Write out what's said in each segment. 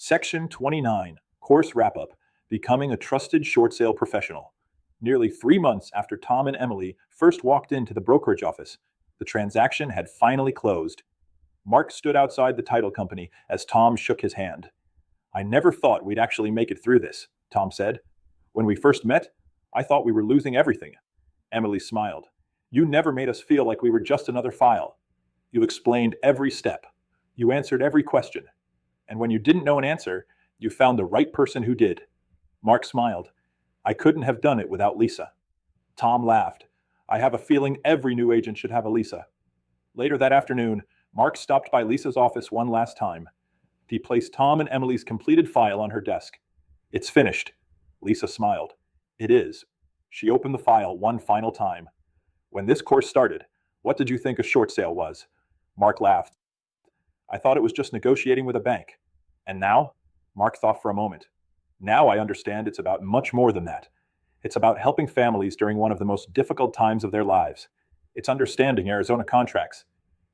Section 29, Course Wrap-Up, Becoming a Trusted Short Sale Professional. Nearly 3 months after Tom and Emily first walked into the brokerage office, the transaction had finally closed. Mark stood outside the title company as Tom shook his hand. "I never thought we'd actually make it through this," Tom said. "When we first met, I thought we were losing everything." Emily smiled. "You never made us feel like we were just another file. You explained every step. You answered every question. And when you didn't know an answer, you found the right person who did." Mark smiled. "I couldn't have done it without Lisa." Tom laughed. "I have a feeling every new agent should have a Lisa." Later that afternoon, Mark stopped by Lisa's office one last time. He placed Tom and Emily's completed file on her desk. "It's finished." Lisa smiled. "It is." She opened the file one final time. "When this course started, what did you think a short sale was?" Mark laughed. "I thought it was just negotiating with a bank." "And now?" Mark thought for a moment. "Now I understand it's about much more than that. It's about helping families during one of the most difficult times of their lives. It's understanding Arizona contracts.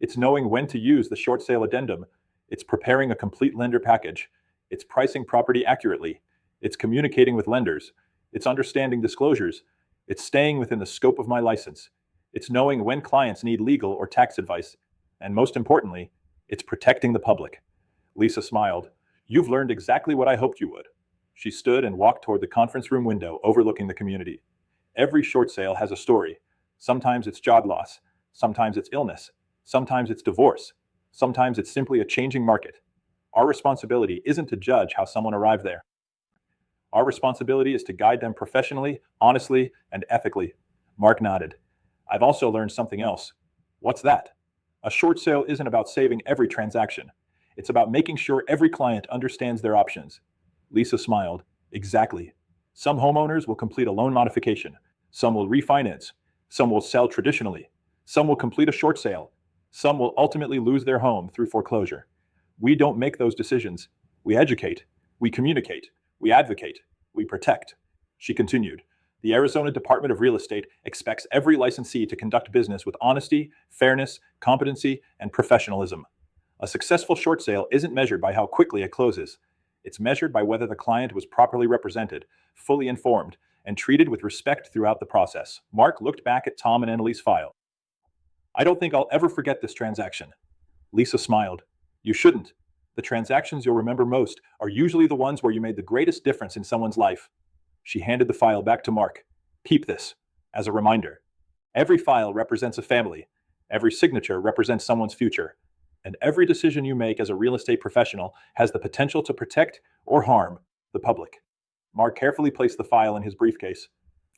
It's knowing when to use the short sale addendum. It's preparing a complete lender package. It's pricing property accurately. It's communicating with lenders. It's understanding disclosures. It's staying within the scope of my license. It's knowing when clients need legal or tax advice. And most importantly, it's protecting the public." Lisa smiled. "You've learned exactly what I hoped you would." She stood and walked toward the conference room window overlooking the community. Every short sale has a story. Sometimes it's job loss. Sometimes it's illness. Sometimes it's divorce. Sometimes it's simply a changing market. Our responsibility isn't to judge how someone arrived there. Our responsibility is to guide them professionally, honestly, and ethically. Mark nodded. "I've also learned something else." "What's that?" "A short sale isn't about saving every transaction. It's about making sure every client understands their options." Lisa smiled. "Exactly. Some homeowners will complete a loan modification. Some will refinance. Some will sell traditionally. Some will complete a short sale. Some will ultimately lose their home through foreclosure. We don't make those decisions. We educate. We communicate. We advocate. We protect." She continued. "The Arizona Department of Real Estate expects every licensee to conduct business with honesty, fairness, competency, and professionalism. A successful short sale isn't measured by how quickly it closes. It's measured by whether the client was properly represented, fully informed, and treated with respect throughout the process." Mark looked back at Tom and Emily's file. "I don't think I'll ever forget this transaction." Lisa smiled. "You shouldn't. The transactions you'll remember most are usually the ones where you made the greatest difference in someone's life." She handed the file back to Mark. "Keep this as a reminder. Every file represents a family. Every signature represents someone's future. And every decision you make as a real estate professional has the potential to protect or harm the public." Mark carefully placed the file in his briefcase.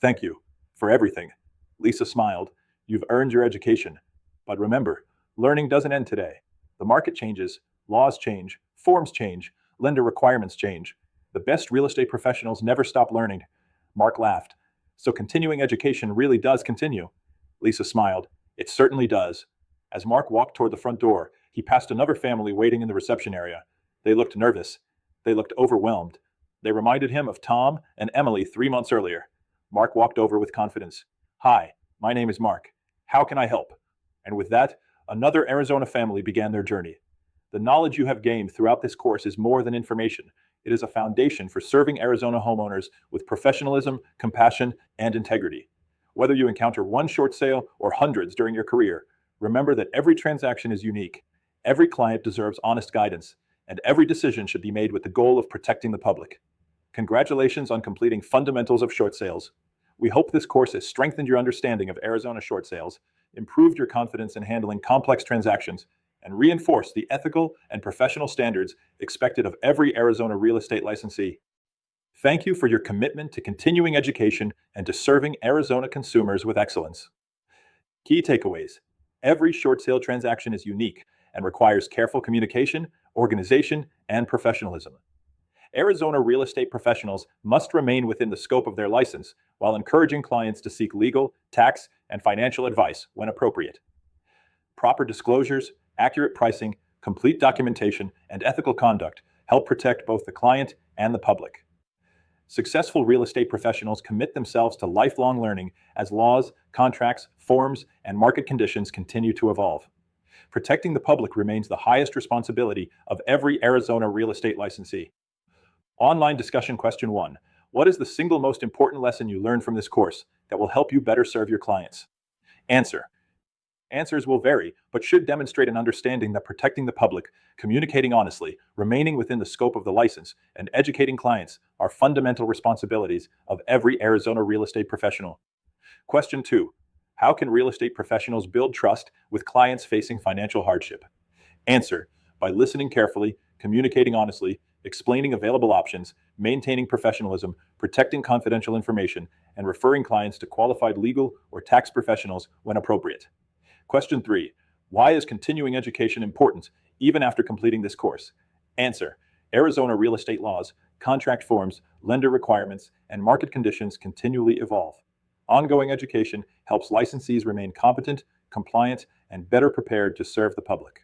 "Thank you for everything." Lisa smiled. "You've earned your education. But remember, learning doesn't end today. The market changes, laws change, forms change, lender requirements change. The best real estate professionals never stop learning." Mark laughed. "So continuing education really does continue?" Lisa smiled. "It certainly does." As Mark walked toward the front door, he passed another family waiting in the reception area. They looked nervous. They looked overwhelmed. They reminded him of Tom and Emily 3 months earlier. Mark walked over with confidence. "Hi, my name is Mark. How can I help?" And with that, another Arizona family began their journey. The knowledge you have gained throughout this course is more than information. It is a foundation for serving Arizona homeowners with professionalism, compassion, and integrity. Whether you encounter one short sale or hundreds during your career, remember that every transaction is unique. Every client deserves honest guidance, and every decision should be made with the goal of protecting the public. Congratulations on completing Fundamentals of Short Sales. We hope this course has strengthened your understanding of Arizona short sales, improved your confidence in handling complex transactions, and reinforced the ethical and professional standards expected of every Arizona real estate licensee. Thank you for your commitment to continuing education and to serving Arizona consumers with excellence. Key takeaways. Every short sale transaction is unique and requires careful communication, organization, and professionalism. Arizona real estate professionals must remain within the scope of their license while encouraging clients to seek legal, tax, and financial advice when appropriate. Proper disclosures, accurate pricing, complete documentation, and ethical conduct help protect both the client and the public. Successful real estate professionals commit themselves to lifelong learning as laws, contracts, forms, and market conditions continue to evolve. Protecting the public remains the highest responsibility of every Arizona real estate licensee. Online discussion question 1. What is the single most important lesson you learned from this course that will help you better serve your clients? Answer. Answers will vary, but should demonstrate an understanding that protecting the public, communicating honestly, remaining within the scope of the license, and educating clients are fundamental responsibilities of every Arizona real estate professional. Question 2. How can real estate professionals build trust with clients facing financial hardship? Answer. By listening carefully, communicating honestly, explaining available options, maintaining professionalism, protecting confidential information, and referring clients to qualified legal or tax professionals when appropriate. Question 3. Why is continuing education important even after completing this course? Answer. Arizona real estate laws, contract forms, lender requirements, and market conditions continually evolve. Ongoing education helps licensees remain competent, compliant, and better prepared to serve the public.